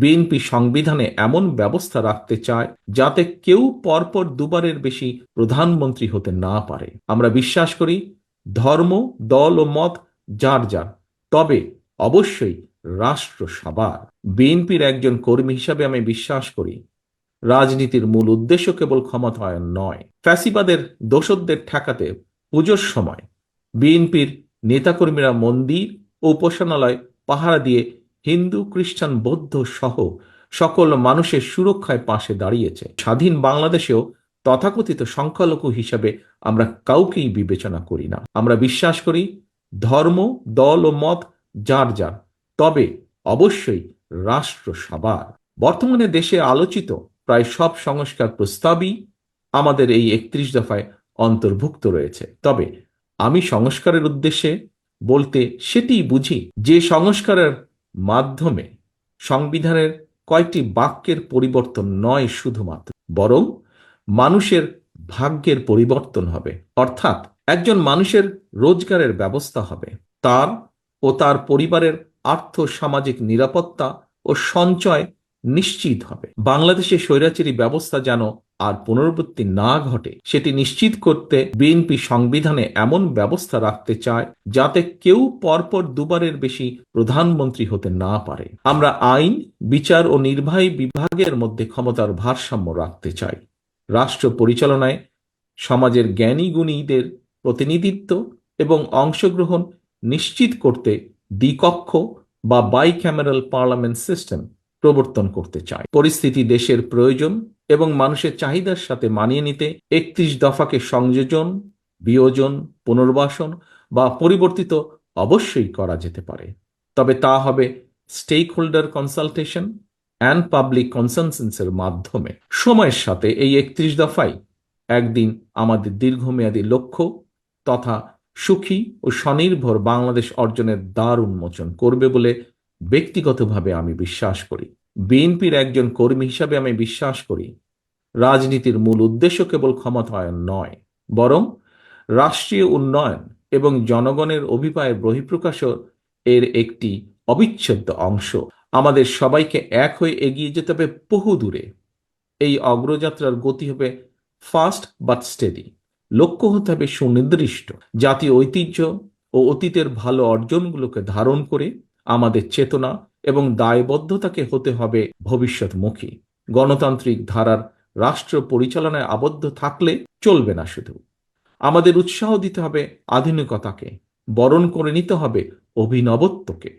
BNP সংবিধানে এমন ব্যবস্থা রাখতে চায় যাতে কেউ পরপর দুবারের বেশি প্রধানমন্ত্রী হতে না পারে। আমরা বিশ্বাস করি ধর্ম, দল ও মত যার যার, তবে অবশ্যই রাষ্ট্র সবার। বিএনপির একজন কর্মী হিসাবে আমি বিশ্বাস করি রাজনীতির মূল উদ্দেশ্য কেবল ক্ষমতায়ন নয়। ফ্যাসিবাদের দোসরদের ঠেকাতে পুজোর সময় বিএনপির নেতাকর্মীরা মন্দির ও উপাসনালয় পাহারা দিয়ে হিন্দু, খ্রিস্টান, বৌদ্ধ সহ সকল মানুষের সুরক্ষায় পাশে দাঁড়িয়েছে। স্বাধীন বাংলাদেশেও তথাকথিত সংখ্যালঘু হিসাবে আমরা কাউকেই বিবেচনা করি না। আমরা বিশ্বাস করি ধর্ম, দল ও মত যার যার, তবে অবশ্যই রাষ্ট্র সবার। বর্তমানে দেশে আলোচিত প্রায় সব সংস্কার প্রস্তাবই আমাদের এই 31 দফায় অন্তর্ভুক্ত রয়েছে। তবে আমি সংস্কারের উদ্দেশ্যে বলতে সেটিই বুঝি যে সংস্কারের মাধ্যমে সংবিধানের কয়েকটি বাক্যের পরিবর্তন নয় শুধুমাত্র, বরং মানুষের ভাগ্যের পরিবর্তন হবে। অর্থাৎ একজন মানুষের রোজগারের ব্যবস্থা হবে, তার ও তার পরিবারের আর্থ সামাজিক নিরাপত্তা ও সঞ্চয় নিশ্চিত হবে। বাংলাদেশে স্বৈরাচারী ব্যবস্থা যেন আর পুনরাবৃত্তি না ঘটে সেটি নিশ্চিত করতে বিএনপি সংবিধানে এমন ব্যবস্থা রাখতে চায় যাতে কেউ পরপর দুবারের বেশি প্রধানমন্ত্রী হতে না পারে। আমরা আইন, বিচার ও নির্বাহী বিভাগের মধ্যে ক্ষমতার ভারসাম্য রাখতে চাই। রাষ্ট্র পরিচালনায় সমাজের জ্ঞানী গুণীদের প্রতিনিধিত্ব এবং অংশগ্রহণ নিশ্চিত করতে দ্বিকক্ষ বা বাইক্যামেরাল পার্লামেন্ট সিস্টেম প্রবর্তন করতে চায়। পরিস্থিতি, দেশের প্রয়োজন এবং মানুষের চাহিদার সাথে মানিয়ে নিতে 31 দফাকে সংযোজন, বিয়োজন, পুনর্বাসন বা পরিবর্তিত অবশ্যই করা যেতে পারে। তবে তা হবে stakeholder consultation and public কনসেনসাসের মাধ্যমে। সময়ের সাথে এই 31 দফাই একদিন আমাদের দীর্ঘমেয়াদী লক্ষ্য তথা সুখী ও স্বনির্ভর বাংলাদেশ অর্জনের দ্বার উন্মোচন করবে বলে ব্যক্তিগতভাবে আমি বিশ্বাস করি। বিএনপির একজন কর্মী হিসাবে আমি বিশ্বাস করি রাজনীতির মূল উদ্দেশ্য কেবল ক্ষমতায়ন নয়, বরং রাষ্ট্রীয় উন্নয়ন এবং জনগণের অভিপ্রায়ের বহিঃপ্রকাশ এর একটি অবিচ্ছেদ্য অংশ। আমাদের সবাইকে এক হয়ে এগিয়ে যেতে হবে বহু দূরে। এই অগ্রযাত্রার গতি হবে ফাস্ট বাট স্টেডি। লক্ষ্য হতে হবে সুনির্দিষ্ট। জাতীয় ঐতিহ্য ও অতীতের ভালো অর্জনগুলোকে ধারণ করে আমাদের চেতনা এবং দায়বদ্ধতাকে হতে হবে ভবিষ্যৎমুখী। গণতান্ত্রিক ধারার রাষ্ট্র পরিচালনায় আবদ্ধ থাকলে চলবে না। শুধু আমাদের উৎসাহ দিতে হবে আধুনিকতাকে, বরণ করে নিতে হবে অভিনবত্বকে,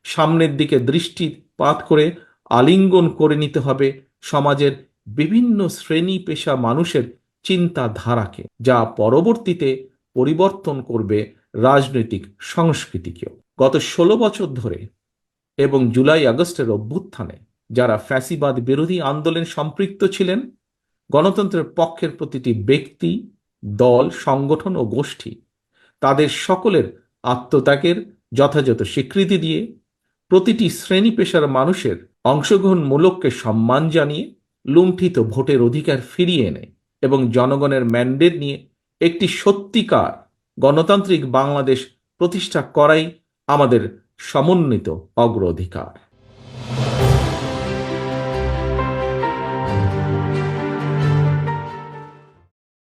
সামনের দিকে দৃষ্টিপাত করে আলিঙ্গন করে নিতে হবে সমাজের বিভিন্ন শ্রেণী পেশা মানুষের চিন্তাধারাকে, যা পরবর্তীতে পরিবর্তন করবে রাজনৈতিক সংস্কৃতিকেও। গত 16 বছর ধরে এবং জুলাই আগস্টের অভ্যুত্থানে যারা ফ্যাসিবাদ বিরোধী আন্দোলনে সম্পৃক্ত ছিলেন, গণতন্ত্রের পক্ষের প্রতিটি ব্যক্তি, দল, সংগঠন ও গোষ্ঠী তাদের সকলের আত্মত্যাগের যথাযথ স্বীকৃতি দিয়ে প্রতিটি শ্রেণী পেশার মানুষের অংশগ্রহণমূলককে সম্মান জানিয়ে লুণ্ঠিত ভোটের অধিকার ফিরিয়ে এনে এবং জনগণের ম্যান্ডেট নিয়ে একটি সত্যিকার গণতান্ত্রিক বাংলাদেশ প্রতিষ্ঠা করাই আমাদের সমন্বিত অগ্রাধিকার।